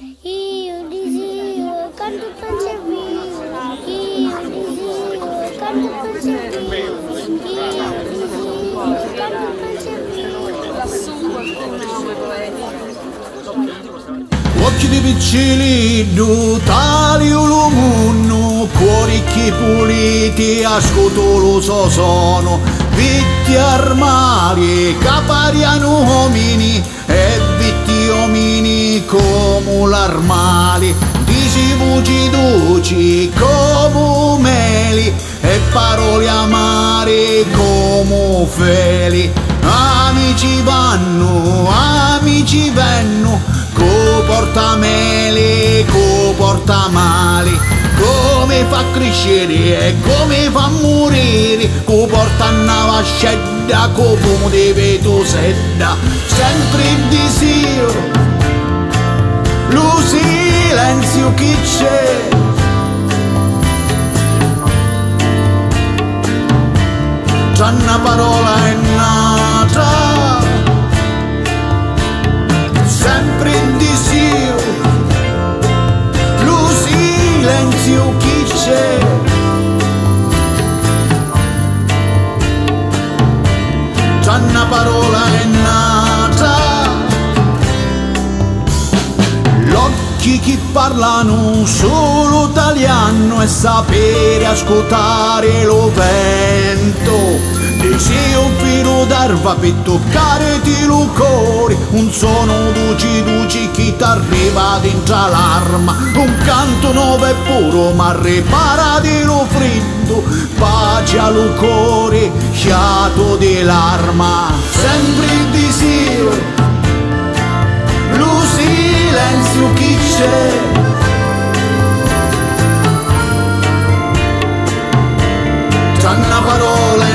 Io disio, canto panciavino. Io disio, canto panciavino. Io disio, canto panciavino. Occhi di piccini, tali ulumunno, cuori chi puliti, ascoltoloso sono, vitti armali, capariano uomini, e vitti uomini come l'armali, dici voci duci come meli, e parole amare come feli, amici vanno, amici venno, co porta mele, co porta mali, come fa crescere e come fa morire, co porta una vascetta, co fumo di veto sedda, sempre in disio, lo silenzio chi c'è, c'è una parola e un'altra, sempre in disio, lo silenzio chi c'è, c'è una parola e un'altra, l'occhi che parlano solo italiano e sapere ascoltare lo vento. Dici un filo d'erba per toccare ti lo cuore, un suono duci duci che t'arriva dentro l'arma, un canto nuovo e puro ma ripara di lo freddo, pace al cuore, fiato dell'arma, sempre il disio, lo silenzio chi c'è, c'è una parola